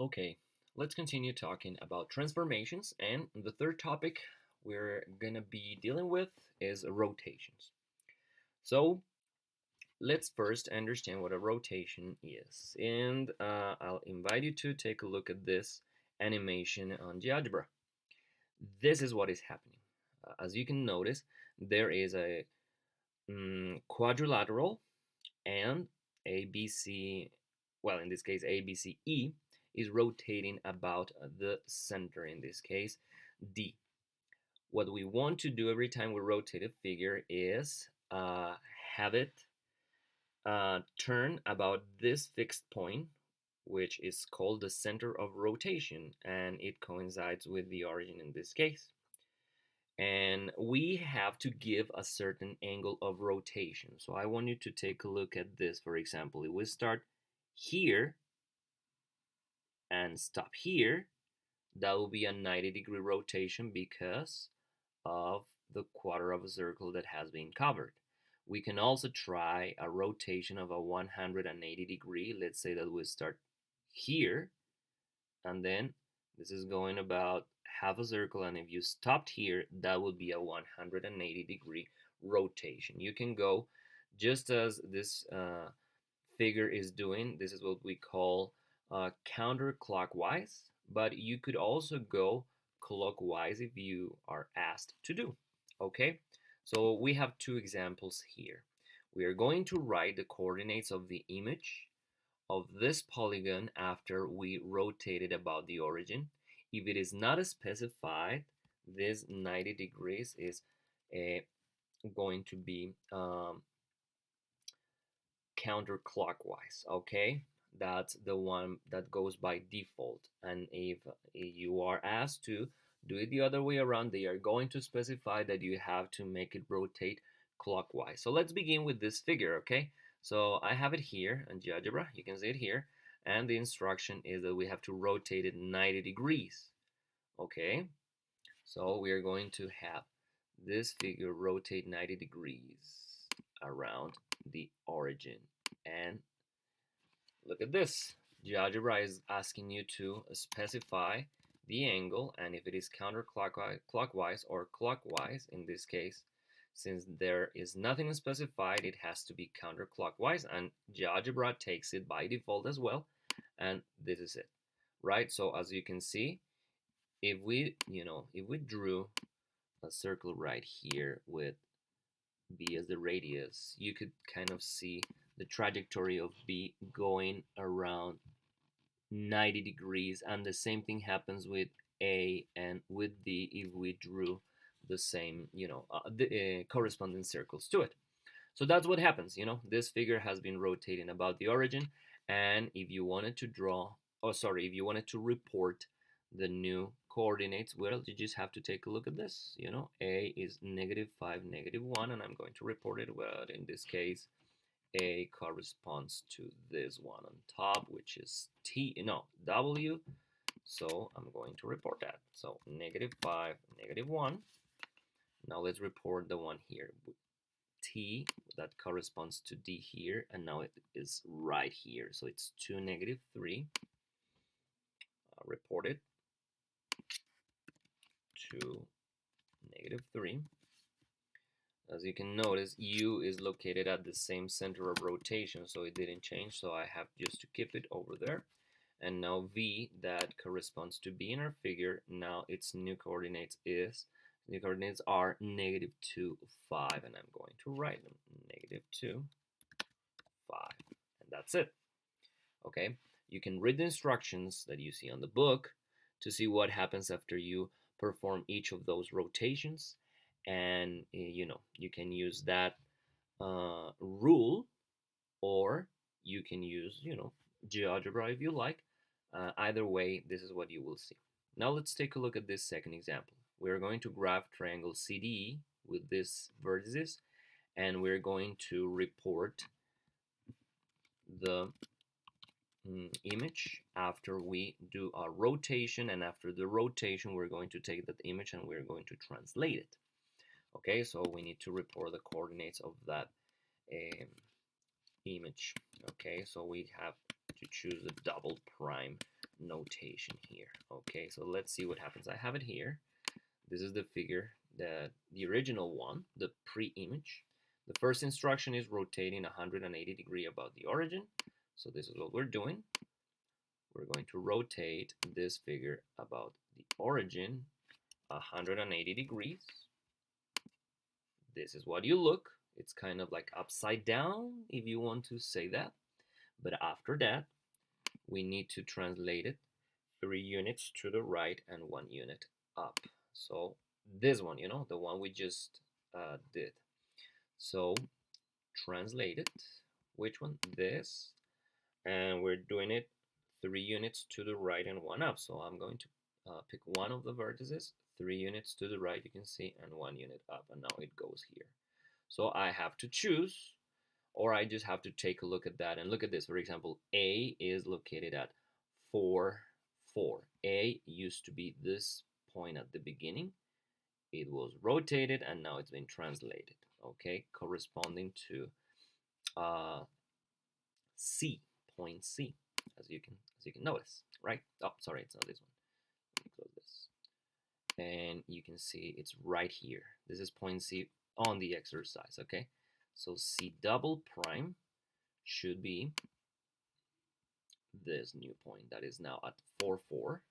Okay, let's continue talking about transformations, and the third topic we're gonna be dealing with is rotations. So let's first understand what a rotation is, and I'll invite you to take a look at this animation on GeoGebra. This is what is happening. As you can notice, there is a quadrilateral and ABC, well, in this case, ABCE is rotating about the center, in this case, D. What we want to do every time we rotate a figure is have it turn about this fixed point, which is called the center of rotation, and it coincides with the origin in this case. And we have to give a certain angle of rotation. So I want you to take a look at this. For example, if we start here and stop here, that will be a 90-degree rotation because of the quarter of a circle that has been covered. We can also try a rotation of a 180 degree. Let's say that we start here, and then this is going about half a circle, and if you stopped here, that would be a 180 degree rotation. You can go just as this figure is doing. This is what we call counterclockwise, but you could also go clockwise if you are asked to do. Okay, so we have two examples here. We are going to write the coordinates of the image of this polygon after we rotate it about the origin. If it is not specified, this 90 degrees is going to be counterclockwise. Okay, that's the one that goes by default, and if you are asked to do it the other way around, they are going to specify that you have to make it rotate clockwise. So let's begin with this figure. Okay, so I have it here in GeoGebra, you can see it here, and the instruction is that we have to rotate it 90 degrees. Okay, so we are going to have this figure rotate 90 degrees around the origin. And look at this. GeoGebra is asking you to specify the angle, and if it is counterclockwise or clockwise, in this case, since there is nothing specified, it has to be counterclockwise, and GeoGebra takes it by default as well, and this is it, right? So as you can see, if we drew a circle right here with B as the radius, you could kind of see the trajectory of B going around 90 degrees, and the same thing happens with A and with D if we drew the same, the corresponding circles to it. So that's what happens, this figure has been rotating about the origin, and if you wanted to if you wanted to report the new coordinates, well, you just have to take a look at this. A is -5, -1, and I'm going to report it. Well, in this case, A corresponds to this one on top, which is W. So I'm going to report that. So -5, -1. Now let's report the one here. T, that corresponds to D here, and now it is right here. So it's 2, -3. Reported. 2, -3. As you can notice, U is located at the same center of rotation, so it didn't change, so I have just to keep it over there. And now V, that corresponds to B in our figure, now its new coordinates are -2, 5, and I'm going to write them, -2, 5, and that's it. Okay, you can read the instructions that you see on the book to see what happens after you perform each of those rotations, and you can use that rule, or you can use GeoGebra if you like. Either way, this is what you will see. Now let's take a look at this second example. We're going to graph triangle CDE with these vertices, and we're going to report the image after we do a rotation, and after the rotation we're going to take that image and we're going to translate it. Okay, so we need to report the coordinates of that image. Okay, so we have to choose the double prime notation here. Okay, so let's see what happens. I have it here. This is the figure, the original one, the pre-image. The first instruction is rotating 180 degrees about the origin. So this is what we're doing. We're going to rotate this figure about the origin 180 degrees. This is what you look. It's kind of like upside down, if you want to say that. But after that, we need to translate it 3 units to the right and 1 unit up. So this one, the one we just did. So translate it. Which one? This. And we're doing it 3 units to the right and 1 up. So I'm going to pick one of the vertices, 3 units to the right, you can see, and 1 unit up. And now it goes here. So I have to choose, or I just have to take a look at that and look at this. For example, A is located at 4, 4. A used to be this point at the beginning. It was rotated and now it's been translated, okay, corresponding to C, point C, as you can notice, right? Oh, sorry, it's not this one. Let me close this. And you can see it's right here. This is point C on the exercise, okay? So C double prime should be this new point that is now at 4, 4.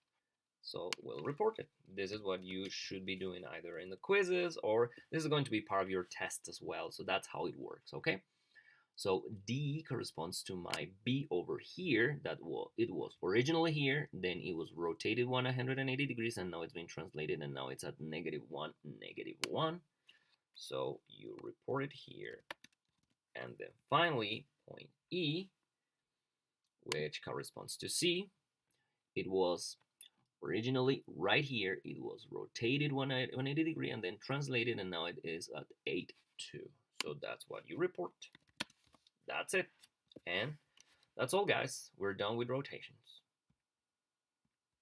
So we'll report it. This is what you should be doing either in the quizzes, or this is going to be part of your test as well. So that's how it works, okay? So D corresponds to my B over here. It was originally here, then it was rotated 180 degrees, and now it's been translated, and now it's at -1, -1. So you report it here. And then finally, point E, which corresponds to C, it was originally right here. It was rotated 180 degrees and then translated, and now it is at 8, 2. So that's what you report. That's it. And that's all, guys. We're done with rotations.